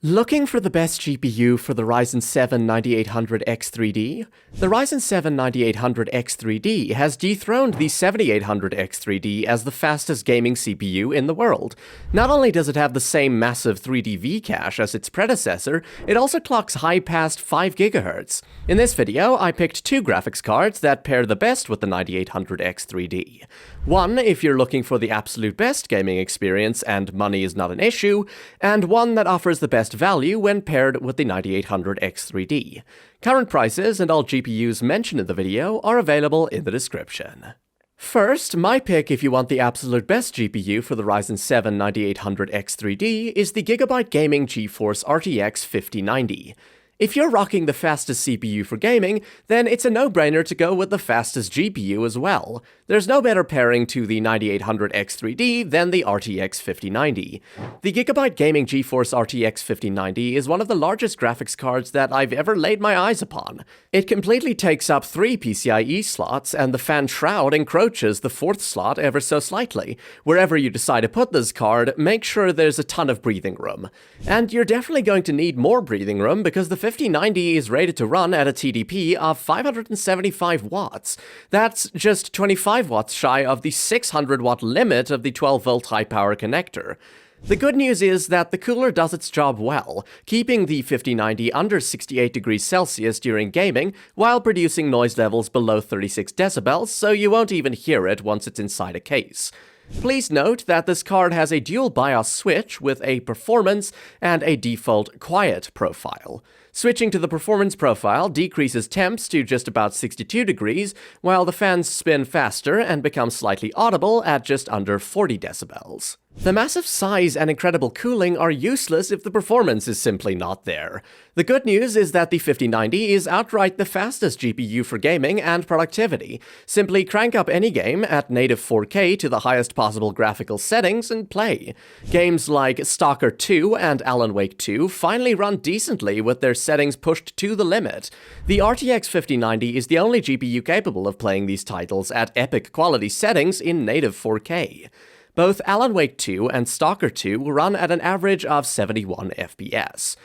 Looking for the best GPU for the Ryzen 7 9800X3D? The Ryzen 7 9800X3D has dethroned the 7800X3D as the fastest gaming CPU in the world. Not only does it have the same massive 3D V-cache as its predecessor, it also clocks high past 5 GHz. In this video, I picked two graphics cards that pair the best with the 9800X3D. One if you're looking for the absolute best gaming experience and money is not an issue, and one that offers the best value when paired with the 9800X3D. Current prices and all GPUs mentioned in the video are available in the description. First, my pick if you want the absolute best GPU for the Ryzen 7 9800X3D is the GIGABYTE Gaming GeForce RTX 5090. If you're rocking the fastest CPU for gaming, then it's a no-brainer to go with the fastest GPU as well. There's no better pairing to the 9800X3D than the RTX 5090. The GIGABYTE Gaming GeForce RTX 5090 is one of the largest graphics cards that I've ever laid my eyes upon. It completely takes up 3 PCIe slots, and the fan shroud encroaches the 4th slot ever so slightly. Wherever you decide to put this card, make sure there's a ton of breathing room. And you're definitely going to need more breathing room because the 5090 is rated to run at a TDP of 575 watts. That's just 25 watts shy of the 600 watt limit of the 12-volt high-power connector. The good news is that the cooler does its job well, keeping the 5090 under 68 degrees Celsius during gaming while producing noise levels below 36 decibels, so you won't even hear it once it's inside a case. Please note that this card has a dual BIOS switch with a performance and a default quiet profile. Switching to the performance profile decreases temps to just about 62 degrees, while the fans spin faster and become slightly audible at just under 40 decibels. The massive size and incredible cooling are useless if the performance is simply not there. The good news is that the 5090 is outright the fastest GPU for gaming and productivity. Simply crank up any game at native 4K to the highest possible graphical settings and play. Games like Stalker 2 and Alan Wake 2 finally run decently with their settings pushed to the limit. The RTX 5090 is the only GPU capable of playing these titles at epic quality settings in native 4K. Both Alan Wake 2 and Stalker 2 run at an average of 71 FPS.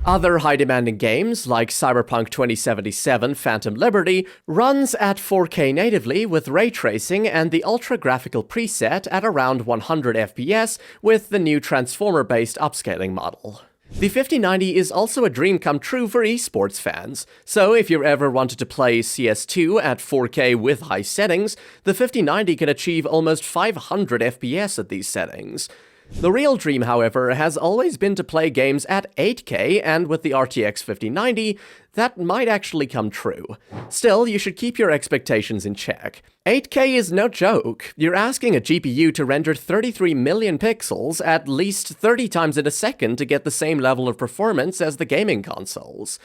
Other high-demanding games, like Cyberpunk 2077 Phantom Liberty, runs at 4K natively with ray tracing and the ultra-graphical preset at around 100 FPS with the new transformer-based upscaling model. The 5090 is also a dream come true for esports fans, so if you ever wanted to play CS2 at 4K with high settings, the 5090 can achieve almost 500 FPS at these settings. The real dream, however, has always been to play games at 8K, and with the RTX 5090, that might actually come true. Still, you should keep your expectations in check. 8K is no joke. You're asking a GPU to render 33 million pixels at least 30 times in a second to get the same level of performance as the gaming consoles.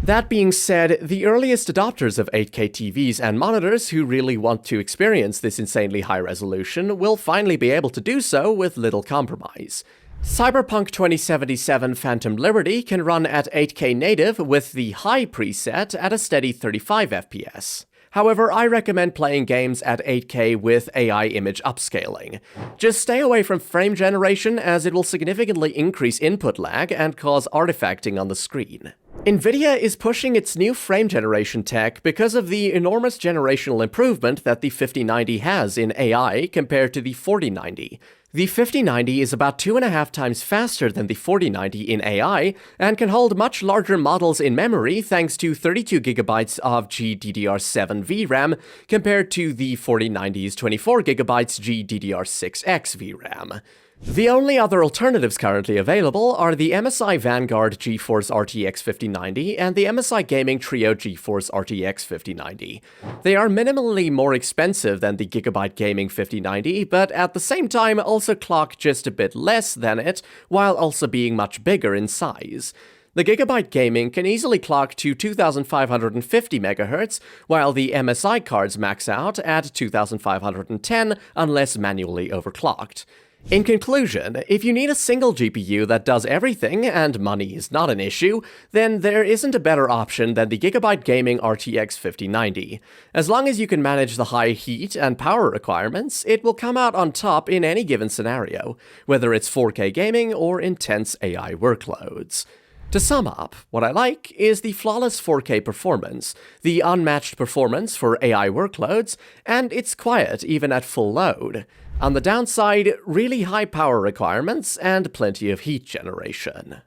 That being said, the earliest adopters of 8K TVs and monitors who really want to experience this insanely high resolution will finally be able to do so with little compromise. Cyberpunk 2077 Phantom Liberty can run at 8K native with the high preset at a steady 35 FPS. However, I recommend playing games at 8K with AI image upscaling. Just stay away from frame generation as it will significantly increase input lag and cause artifacting on the screen. Nvidia is pushing its new frame generation tech because of the enormous generational improvement that the 5090 has in AI compared to the 4090. The 5090 is about 2.5 times faster than the 4090 in AI, and can hold much larger models in memory thanks to 32GB of GDDR7 VRAM compared to the 4090's 24GB GDDR6X VRAM. The only other alternatives currently available are the MSI Vanguard GeForce RTX 5090 and the MSI Gaming Trio GeForce RTX 5090. They are minimally more expensive than the GIGABYTE Gaming 5090, but at the same time also clock just a bit less than it, while also being much bigger in size. The GIGABYTE Gaming can easily clock to 2550 MHz, while the MSI cards max out at 2510 unless manually overclocked. In conclusion, if you need a single GPU that does everything and money is not an issue, then there isn't a better option than the GIGABYTE Gaming RTX 5090. As long as you can manage the high heat and power requirements, it will come out on top in any given scenario, whether it's 4K gaming or intense AI workloads. To sum up, what I like is the flawless 4K performance, the unmatched performance for AI workloads, and it's quiet even at full load. On the downside, really high power requirements and plenty of heat generation.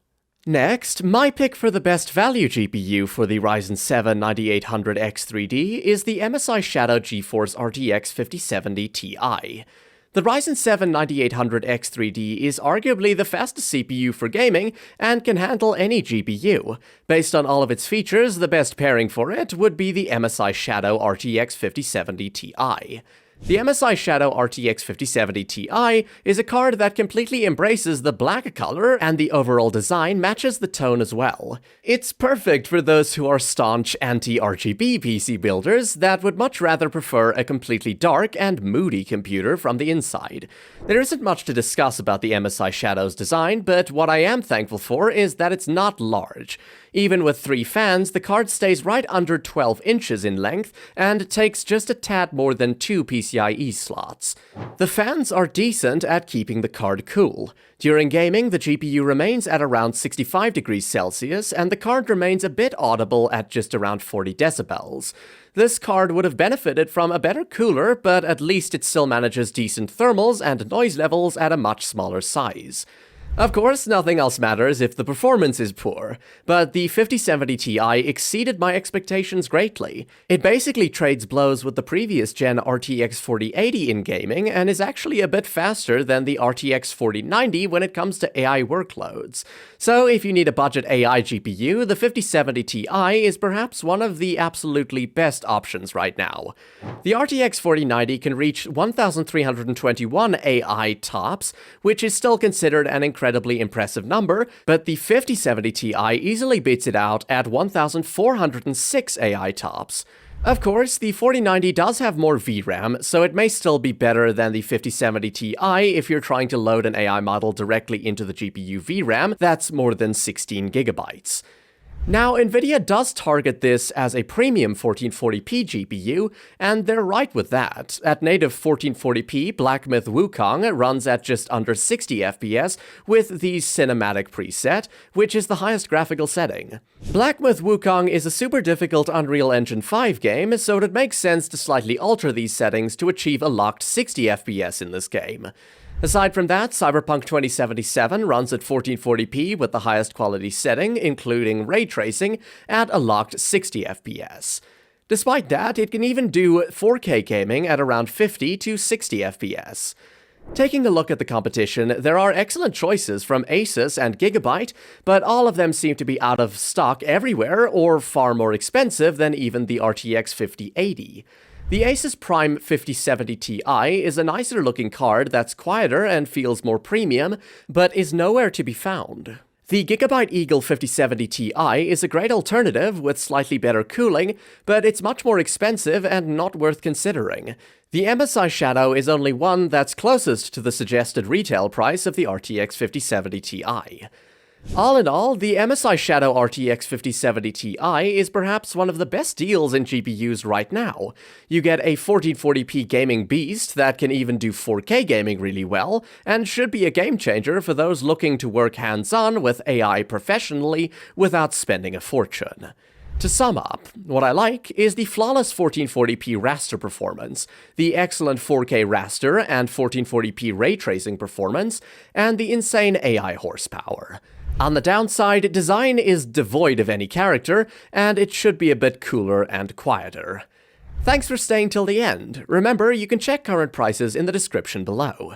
Next, my pick for the best value GPU for the Ryzen 7 9800X3D is the MSI Shadow GeForce RTX 5070 Ti. The Ryzen 7 9800X3D is arguably the fastest CPU for gaming and can handle any GPU. Based on all of its features, the best pairing for it would be the MSI Shadow RTX 5070 Ti. The MSI Shadow RTX 5070 Ti is a card that completely embraces the black color, and the overall design matches the tone as well. It's perfect for those who are staunch anti-RGB PC builders that would much rather prefer a completely dark and moody computer from the inside. There isn't much to discuss about the MSI Shadow's design, but what I am thankful for is that it's not large. Even with 3 fans, the card stays right under 12 inches in length and takes just a tad more than 2 PCIe slots. The fans are decent at keeping the card cool. During gaming, the GPU remains at around 65 degrees Celsius, and the card remains a bit audible at just around 40 decibels. This card would have benefited from a better cooler, but at least it still manages decent thermals and noise levels at a much smaller size. Of course, nothing else matters if the performance is poor, but the 5070 Ti exceeded my expectations greatly. It basically trades blows with the previous gen RTX 4080 in gaming, and is actually a bit faster than the RTX 4090 when it comes to AI workloads. So if you need a budget AI GPU, the 5070 Ti is perhaps one of the absolutely best options right now. The RTX 4090 can reach 1321 AI tops, which is still considered an incredibly impressive number, but the 5070 Ti easily beats it out at 1406 AI tops. Of course, the 4090 does have more VRAM, so it may still be better than the 5070 Ti if you're trying to load an AI model directly into the GPU VRAM that's more than 16 gigabytes. Now, Nvidia does target this as a premium 1440p GPU, and they're right with that. At native 1440p, Black Myth Wukong runs at just under 60 FPS with the cinematic preset, which is the highest graphical setting. Black Myth Wukong is a super difficult Unreal Engine 5 game, so it makes sense to slightly alter these settings to achieve a locked 60 FPS in this game. Aside from that, Cyberpunk 2077 runs at 1440p with the highest quality setting, including ray tracing, at a locked 60 FPS. Despite that, it can even do 4K gaming at around 50 to 60 FPS. Taking a look at the competition, there are excellent choices from Asus and GIGABYTE, but all of them seem to be out of stock everywhere or far more expensive than even the RTX 5080. The Asus Prime 5070 Ti is a nicer looking card that's quieter and feels more premium, but is nowhere to be found. The GIGABYTE Eagle 5070 Ti is a great alternative with slightly better cooling, but it's much more expensive and not worth considering. The MSI Shadow is only one that's closest to the suggested retail price of the RTX 5070 Ti. All in all, the MSI Shadow RTX 5070 Ti is perhaps one of the best deals in GPUs right now. You get a 1440p gaming beast that can even do 4K gaming really well, and should be a game changer for those looking to work hands-on with AI professionally without spending a fortune. To sum up, what I like is the flawless 1440p raster performance, the excellent 4K raster and 1440p ray tracing performance, and the insane AI horsepower. On the downside, design is devoid of any character, and it should be a bit cooler and quieter. Thanks for staying till the end. Remember, you can check current prices in the description below.